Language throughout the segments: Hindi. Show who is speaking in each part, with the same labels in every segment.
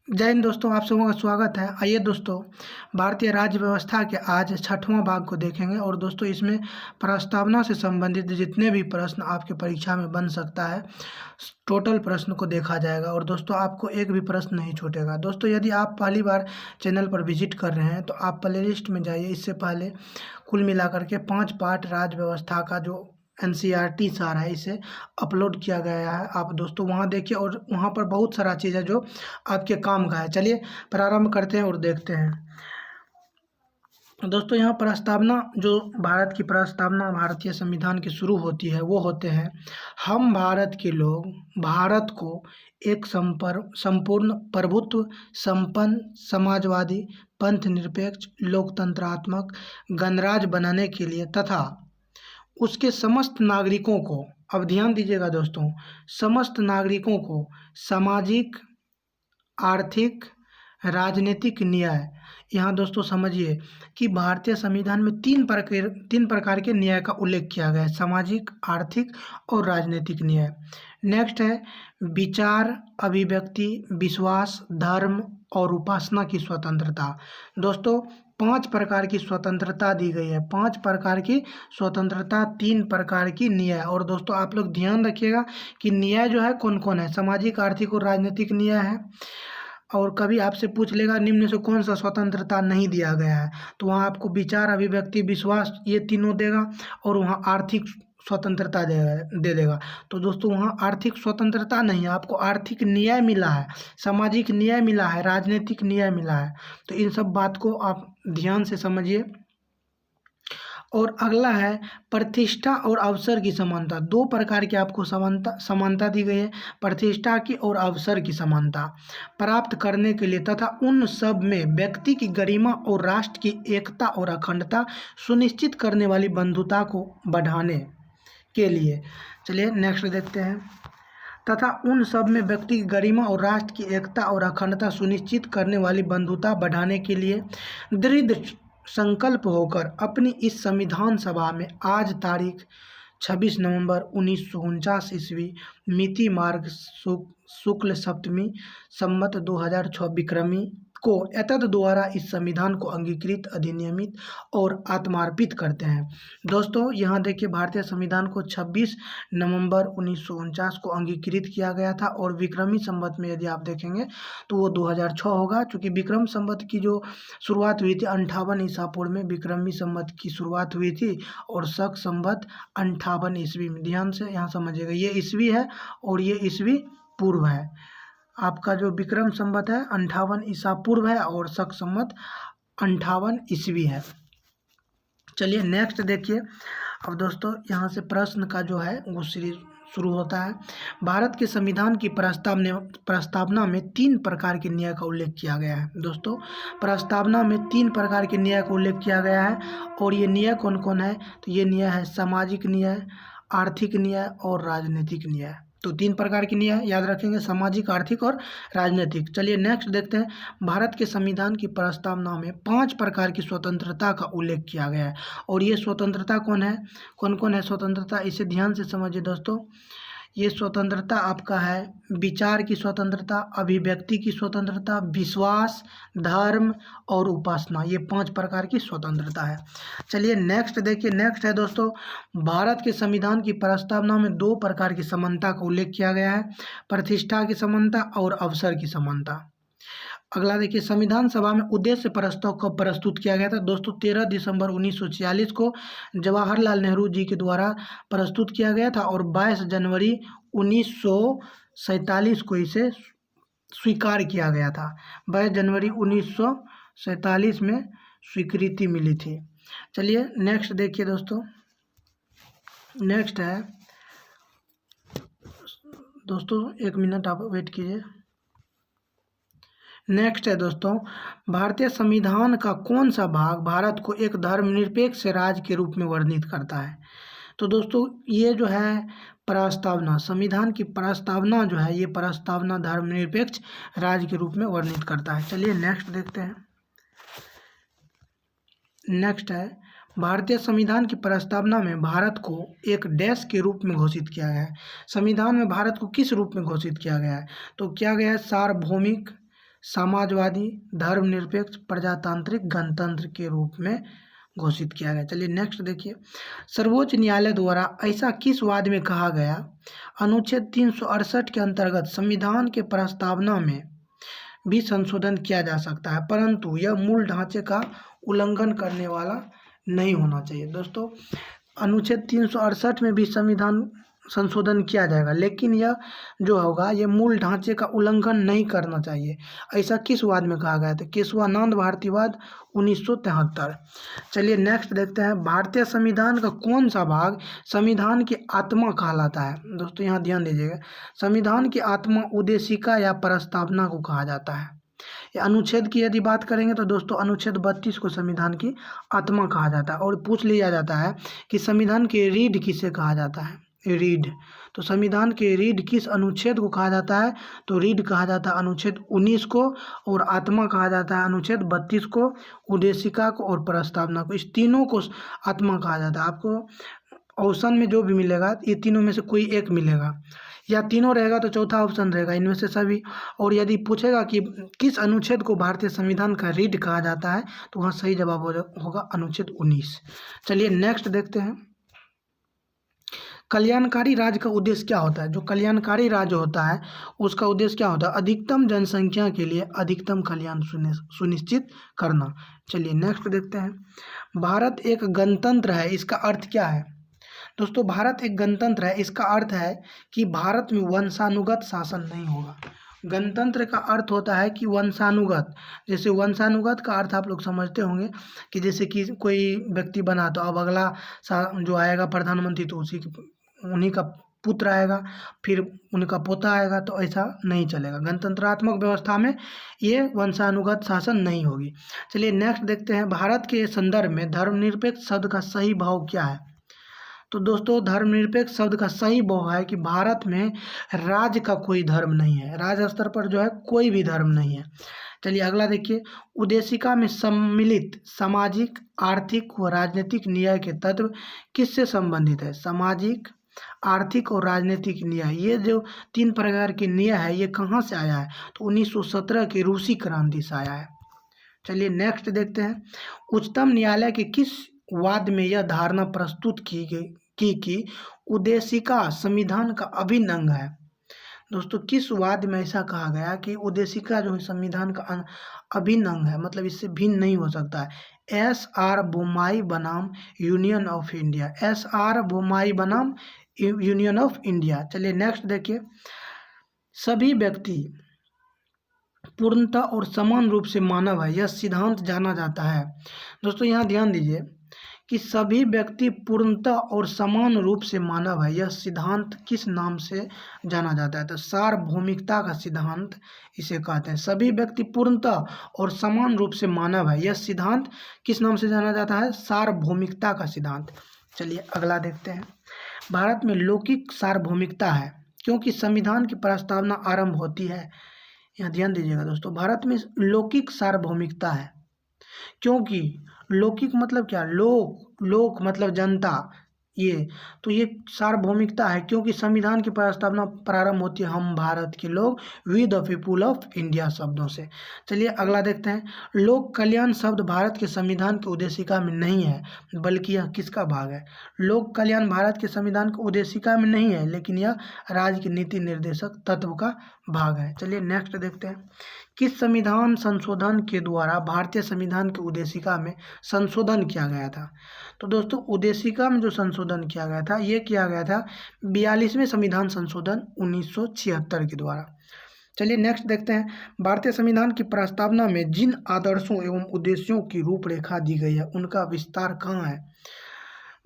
Speaker 1: जय हिंद दोस्तों, आप सबों का स्वागत है। आइए दोस्तों, भारतीय राज्य व्यवस्था के आज छठवां भाग को देखेंगे और दोस्तों इसमें प्रस्तावना से संबंधित जितने भी प्रश्न आपके परीक्षा में बन सकता है, टोटल प्रश्न को देखा जाएगा और दोस्तों आपको एक भी प्रश्न नहीं छूटेगा। दोस्तों यदि आप पहली बार चैनल पर विजिट कर रहे हैं तो आप प्लेलिस्ट में जाइए। इससे पहले कुल मिलाकर के 5 पार्ट राज्य व्यवस्था का जो एनसीईआरटी सार है इसे अपलोड किया गया है। आप दोस्तों वहाँ देखिए और वहाँ पर बहुत सारा चीज़ है जो आपके काम का है। चलिए प्रारंभ करते हैं और देखते हैं। दोस्तों यहाँ प्रस्तावना, जो भारत की प्रस्तावना भारतीय संविधान की शुरू होती है वो होते हैं, हम भारत के लोग भारत को एक संपूर्ण प्रभुत्व संपन्न समाजवादी पंथ निरपेक्ष लोकतंत्रात्मक गणराज्य बनाने के लिए तथा उसके समस्त नागरिकों को, अब ध्यान दीजिएगा दोस्तों, समस्त नागरिकों को सामाजिक, आर्थिक, राजनीतिक न्याय। यहाँ दोस्तों समझिए कि भारतीय संविधान में तीन प्रकार के न्याय का उल्लेख किया गया है: सामाजिक, आर्थिक और राजनीतिक न्याय। नेक्स्ट है विचार, अभिव्यक्ति, विश्वास, धर्म और उपासना की स्वतंत्रता। दोस्तों 5 प्रकार की स्वतंत्रता दी गई है, 5 प्रकार की स्वतंत्रता, 3 प्रकार की न्याय। और दोस्तों आप लोग ध्यान रखिएगा कि न्याय जो है कौन कौन है, सामाजिक, आर्थिक और राजनीतिक न्याय है। और कभी आपसे पूछ लेगा निम्न से कौन सा स्वतंत्रता नहीं दिया गया है, तो वहाँ आपको विचार, अभिव्यक्ति, विश्वास ये तीनों देगा और वहाँ आर्थिक स्वतंत्रता दे देगा। तो दोस्तों वहाँ आर्थिक स्वतंत्रता नहीं है, आपको आर्थिक न्याय मिला है, सामाजिक न्याय मिला है, राजनीतिक न्याय मिला है। तो इन सब बात को आप ध्यान से समझिए। और अगला है प्रतिष्ठा और अवसर की समानता। 2 प्रकार की आपको समानता दी गई है, प्रतिष्ठा की और अवसर की समानता प्राप्त करने के लिए तथा उन सब में व्यक्ति की गरिमा और राष्ट्र की एकता और अखंडता सुनिश्चित करने वाली बंधुता को बढ़ाने के लिए। चलिए नेक्स्ट देखते हैं। तथा उन सब में व्यक्ति की गरिमा और राष्ट्र की एकता और अखंडता सुनिश्चित करने वाली बंधुता बढ़ाने के लिए दृढ़ संकल्प होकर अपनी इस संविधान सभा में आज तारीख 26 नवंबर 1949 ईस्वी मिति मार्ग शुक्ल सप्तमी संवत 2006 विक्रमी को एतद द्वारा इस संविधान को अंगीकृत, अधिनियमित और आत्मार्पित करते हैं। दोस्तों यहाँ देखिए भारतीय संविधान को 26 नवंबर 1949 को अंगीकृत किया गया था और विक्रमी संवत में यदि आप देखेंगे तो वो 2006 होगा। चूँकि विक्रम संवत की जो शुरुआत हुई थी 58 ईसा पूर्व में विक्रमी संवत की शुरुआत हुई थी और शक संवत 58 ईस्वी में। ध्यान से यहाँ समझिएगा, ये ईस्वी है और ये ईस्वी पूर्व है। आपका जो विक्रम संवत है 58 ईसा पूर्व है और शक संवत 58 ईस्वी है। चलिए नेक्स्ट देखिए। अब दोस्तों यहाँ से प्रश्न का जो है वो सीरीज शुरू होता है। भारत के संविधान की प्रस्तावना में 3 प्रकार के न्याय का उल्लेख किया गया है। दोस्तों प्रस्तावना में 3 प्रकार के न्याय का उल्लेख किया गया है और ये न्याय कौन कौन है, तो ये न्याय है सामाजिक न्याय, आर्थिक न्याय और राजनीतिक न्याय। तो 3 प्रकार की न्याय याद रखेंगे, सामाजिक, आर्थिक और राजनीतिक। चलिए नेक्स्ट देखते हैं। भारत के संविधान की प्रस्तावना में 5 प्रकार की स्वतंत्रता का उल्लेख किया गया है और ये स्वतंत्रता कौन कौन है स्वतंत्रता, इसे ध्यान से समझिए दोस्तों। ये स्वतंत्रता आपका है विचार की स्वतंत्रता, अभिव्यक्ति की स्वतंत्रता, विश्वास, धर्म और उपासना, ये 5 प्रकार की स्वतंत्रता है। चलिए नेक्स्ट देखिए। नेक्स्ट है दोस्तों, भारत के संविधान की प्रस्तावना में 2 प्रकार की समानता का उल्लेख किया गया है, प्रतिष्ठा की समानता और अवसर की समानता। अगला देखिए, संविधान सभा में उद्देश्य प्रस्ताव कब प्रस्तुत किया गया था। दोस्तों 13 दिसंबर 1946 को जवाहरलाल नेहरू जी के द्वारा प्रस्तुत किया गया था और 22 जनवरी 1947 को इसे स्वीकार किया गया था। 22 जनवरी 1947 में स्वीकृति मिली थी। चलिए नेक्स्ट देखिए दोस्तों। नेक्स्ट है दोस्तों, 1 मिनट आप वेट कीजिए। नेक्स्ट है दोस्तों, भारतीय संविधान का कौन सा भाग भारत को एक धर्मनिरपेक्ष राज्य के रूप में वर्णित करता है। तो दोस्तों ये जो है प्रस्तावना, संविधान की प्रस्तावना जो है, ये प्रस्तावना धर्मनिरपेक्ष राज्य के रूप में वर्णित करता है। चलिए नेक्स्ट देखते हैं। नेक्स्ट है, भारतीय संविधान की प्रस्तावना में भारत को एक देश के रूप में घोषित किया गया है। संविधान में भारत को किस रूप में घोषित किया गया है, तो किया गया है सार्वभौमिक, समाजवादी, धर्मनिरपेक्ष, प्रजातांत्रिक, गणतंत्र के रूप में घोषित किया गया। चलिए नेक्स्ट देखिए, सर्वोच्च न्यायालय द्वारा ऐसा किस वाद में कहा गया, अनुच्छेद 368 के अंतर्गत संविधान के प्रस्तावना में भी संशोधन किया जा सकता है, परंतु यह मूल ढांचे का उल्लंघन करने वाला नहीं होना चाहिए। दोस्तों, अनुच्छेद 368 में भी संविधान संशोधन किया जाएगा, लेकिन यह जो होगा ये मूल ढांचे का उल्लंघन नहीं करना चाहिए। ऐसा किस वाद में कहा गया था, केशवानंद भारतीवाद 1973। चलिए नेक्स्ट देखते हैं, भारतीय संविधान का कौन सा भाग संविधान की आत्मा कहलाता है। दोस्तों यहाँ ध्यान दीजिएगा, संविधान की आत्मा उद्देशिका या प्रस्तावना को कहा जाता है। अनुच्छेद की यदि बात करेंगे तो दोस्तों अनुच्छेद 32 को संविधान की आत्मा कहा जाता है। और पूछ लिया जाता है कि संविधान के रीढ़ किसे कहा जाता है, रीढ़। तो संविधान के रीढ़ किस अनुच्छेद को कहा जाता है, तो रीढ़ कहा जाता है अनुच्छेद 19 को, और आत्मा कहा जाता है अनुच्छेद 32 को, उद्देशिका को और प्रस्तावना को। इस तीनों को आत्मा कहा जाता है। आपको ऑप्शन में जो भी मिलेगा ये तीनों में से कोई एक मिलेगा, या तीनों रहेगा तो चौथा ऑप्शन रहेगा, इनमें से सभी। और यदि पूछेगा कि किस अनुच्छेद को भारतीय संविधान का रीढ़ कहा जाता है, तो वहाँ सही जवाब होगा अनुच्छेद 19। चलिए नेक्स्ट देखते हैं, कल्याणकारी राज्य का उद्देश्य क्या होता है। जो कल्याणकारी राज्य होता है उसका उद्देश्य क्या होता है, अधिकतम जनसंख्या के लिए अधिकतम कल्याण सुनिश्चित करना। चलिए नेक्स्ट देखते हैं, भारत एक गणतंत्र है, इसका अर्थ क्या है। दोस्तों भारत एक गणतंत्र है, इसका अर्थ है कि भारत में वंशानुगत शासन नहीं होगा। गणतंत्र का अर्थ होता है कि वंशानुगत, जैसे वंशानुगत का अर्थ आप लोग समझते होंगे कि जैसे कि कोई व्यक्ति बना तो अब अगला जो आएगा प्रधानमंत्री तो उन्हीं का पुत्र आएगा, फिर उनका पोता आएगा, तो ऐसा नहीं चलेगा। गणतंत्रात्मक व्यवस्था में ये वंशानुगत शासन नहीं होगी। चलिए नेक्स्ट देखते हैं, भारत के संदर्भ में धर्मनिरपेक्ष शब्द का सही भाव क्या है। तो दोस्तों धर्मनिरपेक्ष शब्द का सही भाव है कि भारत में राज्य का कोई धर्म नहीं है, राज्य स्तर पर जो है कोई भी धर्म नहीं है। चलिए अगला देखिए, उद्देशिका में सम्मिलित सामाजिक, आर्थिक व राजनीतिक न्याय के तत्व किससे संबंधित है। सामाजिक, आर्थिक और राजनीतिक न्याय, ये जो 3 प्रकार के न्याय है ये कहाँ से आया है, तो 1917 की रूसी क्रांति से आया है। चलिए नेक्स्ट देखते हैं, उच्चतम न्यायालय के किस वाद में यह धारणा प्रस्तुत की गई कि उद्देशिका संविधान का अभिन्न अंग है। दोस्तों किस वाद में ऐसा कहा गया कि उद्देशिका जो है संविधान का अभिन्न अंग है, मतलब इससे भिन्न नहीं हो सकता है। S.R. बोम्माई बनाम union of India, S.R. Bommai बनाम यूनियन ऑफ इंडिया। चलिए नेक्स्ट देखिए, सभी व्यक्ति पूर्णतः और समान रूप से मानव है, यह सिद्धांत जाना जाता है। दोस्तों यहाँ ध्यान दीजिए कि सभी व्यक्ति पूर्णतः और समान रूप से मानव है, यह सिद्धांत किस नाम से जाना जाता है, तो सार्वभौमिकता का सिद्धांत इसे कहते हैं। सभी व्यक्ति पूर्णतः और समान रूप से मानव है, यह सिद्धांत किस नाम से जाना जाता है, सार्वभौमिकता का सिद्धांत। चलिए अगला देखते हैं, भारत में लौकिक सार्वभौमिकता है क्योंकि संविधान की प्रस्तावना आरंभ होती है। यहाँ ध्यान दीजिएगा दोस्तों, भारत में लौकिक सार्वभौमिकता है क्योंकि लौकिक मतलब क्या, लोक मतलब जनता, ये तो ये सार्वभौमिकता है क्योंकि संविधान की प्रस्तावना प्रारंभ होती है हम भारत के लोग, we the people of India शब्दों से। चलिए अगला देखते हैं, लोक कल्याण शब्द भारत के संविधान की उद्देशिका में नहीं है, बल्कि यह किसका भाग है। लोक कल्याण भारत के संविधान की उद्देशिका में नहीं है, लेकिन यह राज्य के नीति निर्देशक तत्व का भाग है। चलिए नेक्स्ट देखते हैं, किस संविधान संशोधन के द्वारा भारतीय संविधान की उद्देशिका में संशोधन किया गया था। तो दोस्तों उद्देशिका में जो संशोधन किया गया था ये किया गया था 42वें संविधान संशोधन 1976 के द्वारा। चलिए नेक्स्ट देखते हैं, भारतीय संविधान की प्रस्तावना में जिन आदर्शों एवं उद्देश्यों की रूपरेखा दी गई है उनका विस्तार कहाँ है।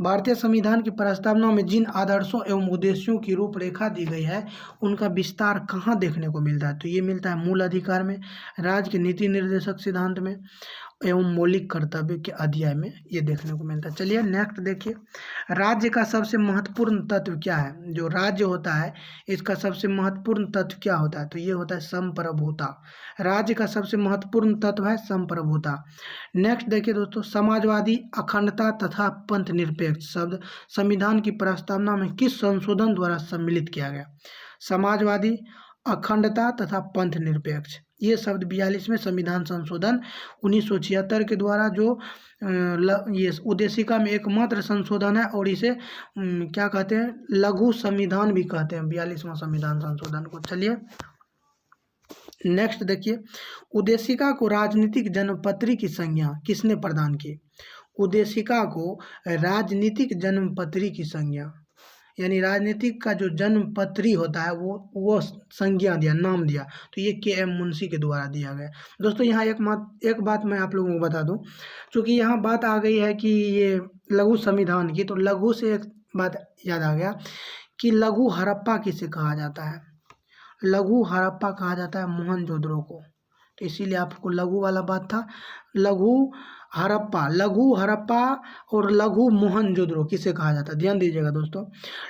Speaker 1: भारतीय संविधान की प्रस्तावना में जिन आदर्शों एवं उद्देश्यों की रूपरेखा दी गई है उनका विस्तार कहाँ देखने को मिलता है, तो ये मिलता है मूल अधिकार में, राज्य के नीति निर्देशक सिद्धांत में एवं मौलिक कर्तव्य के अध्याय में ये देखने को मिलता है। चलिए नेक्स्ट देखिए, राज्य का सबसे महत्वपूर्ण तत्व क्या है। जो राज्य होता है इसका सबसे महत्वपूर्ण तत्व क्या होता है, तो ये होता है संप्रभुता। राज्य का सबसे महत्वपूर्ण तत्व है संप्रभुता। नेक्स्ट देखिए दोस्तों, समाजवादी, अखंडता तथा पंथ निरपेक्ष शब्द संविधान की प्रस्तावना में किस संशोधन द्वारा सम्मिलित किया गया। समाजवादी, अखंडता तथा पंथ निरपेक्ष। ये शब्द 42वें संविधान संशोधन 1976 के द्वारा जो ये उद्देशिका में एकमात्र संशोधन है, और इसे क्या कहते हैं, लघु संविधान भी कहते हैं 42वां संविधान संशोधन को। चलिए नेक्स्ट देखिए, उद्देशिका को राजनीतिक जन्मपत्री की संज्ञा किसने प्रदान की? उद्देशिका को राजनीतिक जन्मपत्री की संज्ञा, यानी राजनीतिक का जो जन्मपत्री होता है वो संज्ञा दिया, नाम दिया, तो ये के.एम. मुंशी के द्वारा दिया गया। दोस्तों यहाँ एक बात मैं आप लोगों को बता दूं, क्योंकि यहाँ बात आ गई है कि ये लघु संविधान की, तो लघु से एक बात याद आ गया कि लघु हड़प्पा किसे कहा जाता है? लघु हड़प्पा कहा जाता है मोहनजोदड़ो को, तो इसीलिए आपको लघु वाला बात था। लघु हड़प्पा और लघु मोहनजोदड़ो किसे कहा जाता है? ध्यान दीजिएगा दोस्तों,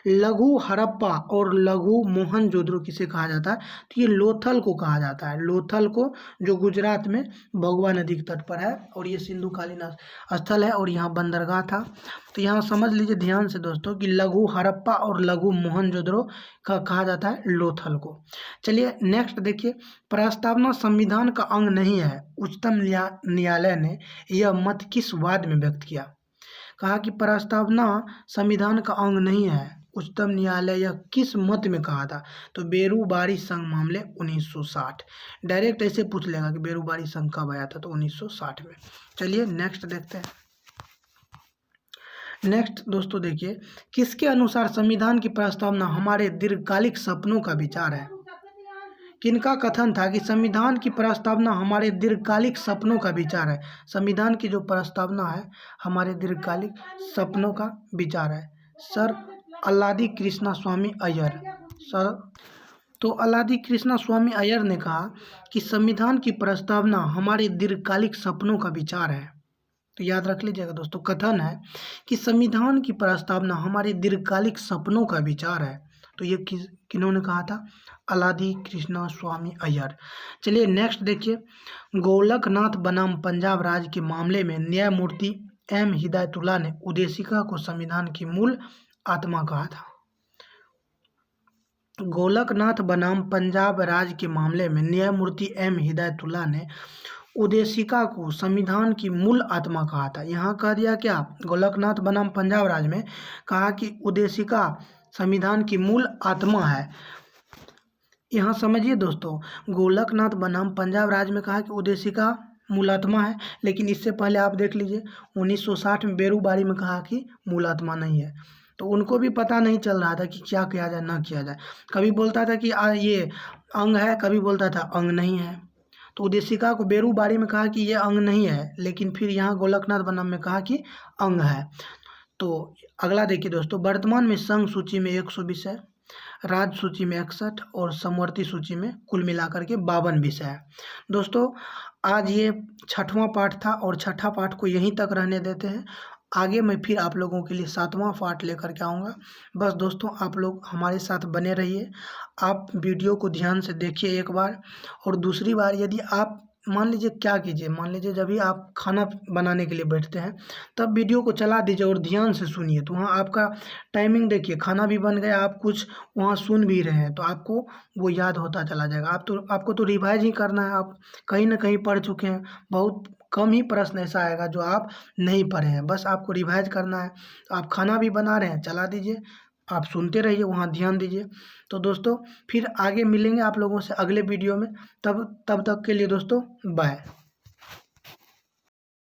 Speaker 1: लघु हड़प्पा और लघु मोहनजोदड़ो किसे कहा जाता है? तो ये लोथल को कहा जाता है, लोथल को, जो गुजरात में भगवा नदी के तट पर है, और ये सिंधुकालीन स्थल है, और यहाँ बंदरगाह था। तो यहाँ समझ लीजिए ध्यान से दोस्तों कि लघु हड़प्पा और लघु मोहनजोदड़ो का कहा जाता है लोथल को। चलिए नेक्स्ट देखिए, प्रस्तावना संविधान का अंग नहीं है, उच्चतम न्यायालय ने यह मत किस वाद में व्यक्त किया? कहा कि प्रस्तावना संविधान का अंग नहीं है, उच्चतम न्यायालय यह किस मत में कहा था? तो बेरूबारी संघ मामले 1960। डायरेक्ट ऐसे पूछ लेगा कि बेरूबारी संघ कब आया था, तो 1960 में। चलिए नेक्स्ट देखते हैं। नेक्स्ट दोस्तों देखिए, किसके अनुसार संविधान की प्रस्तावना हमारे दीर्घकालिक सपनों का विचार है? किनका कथन था कि संविधान की प्रस्तावना हमारे दीर्घकालिक सपनों का विचार है? संविधान की जो प्रस्तावना है हमारे दीर्घकालिक सपनों का विचार है। सर अल्लादी कृष्णा स्वामी अय्यर। सर तो अल्लादी कृष्णा स्वामी अय्यर ने कहा कि संविधान की प्रस्तावना हमारे दीर्घकालिक सपनों का विचार है। तो याद रख लीजिएगा दोस्तों, कथन है कि संविधान की प्रस्तावना हमारे दीर्घकालिक सपनों का विचार है। तो ये किन्होंने कहा था? अल्लादी कृष्णा स्वामी अय्यर। चलिए नेक्स्ट देखिए, गोलकनाथ बनाम पंजाब राज्य के मामले में न्यायमूर्ति एम हिदायतुल्लाह ने उद्देशिका को संविधान की मूल आत्मा कहा था। गोलकनाथ बनाम पंजाब राज्य के मामले में न्यायमूर्ति एम हिदायतुल्लाह ने उद्देशिका को संविधान की मूल आत्मा कहा था। यहाँ कह दिया क्या? गोलकनाथ बनाम पंजाब राज्य में कहा कि उद्देशिका संविधान की मूल आत्मा है। यहाँ समझिए दोस्तों, गोलकनाथ बनाम पंजाब राज्य में कहा कि उद्देशिका मूल आत्मा है, लेकिन इससे पहले आप देख लीजिए 1960 में बेरूबारी में कहा कि मूल आत्मा नहीं है। तो उनको भी पता नहीं चल रहा था कि क्या किया जाए ना किया जाए, कभी बोलता था कि ये अंग है, कभी बोलता था अंग नहीं है। तो उद्देशिका को बेरूबारी में कहा कि ये अंग नहीं है, लेकिन फिर यहाँ गोलकनाथ बनाम में कहा कि अंग है। तो अगला देखिए दोस्तों, वर्तमान में संघ सूची में 100 विषय, राज्य सूची में 61 और समवर्ती सूची में कुल मिलाकर के 52 विषय है। दोस्तों आज ये 6वां पाठ था, और 6ठा पाठ को यहीं तक रहने देते हैं। आगे मैं फिर आप लोगों के लिए 7वां पाठ लेकर के आऊँगा। बस दोस्तों आप लोग हमारे साथ बने रहिए, आप वीडियो को ध्यान से देखिए एक बार, और दूसरी बार यदि आप मान लीजिए क्या कीजिए, मान लीजिए जब भी आप खाना बनाने के लिए बैठते हैं तब वीडियो को चला दीजिए और ध्यान से सुनिए, तो वहाँ आपका टाइमिंग देखिए, खाना भी बन गया, आप कुछ वहाँ सुन भी रहे हैं, तो आपको वो याद होता चला जाएगा। आपको तो रिवाइज ही करना है, आप कहीं ना कहीं पढ़ चुके हैं, बहुत कम ही प्रश्न ऐसा आएगा जो आप नहीं पढ़े हैं, बस आपको रिवाइज करना है। तो आप खाना भी बना रहे हैं, चला दीजिए, आप सुनते रहिए, वहाँ ध्यान दीजिए। तो दोस्तों फिर आगे मिलेंगे आप लोगों से अगले वीडियो में, तब तक के लिए दोस्तों बाय।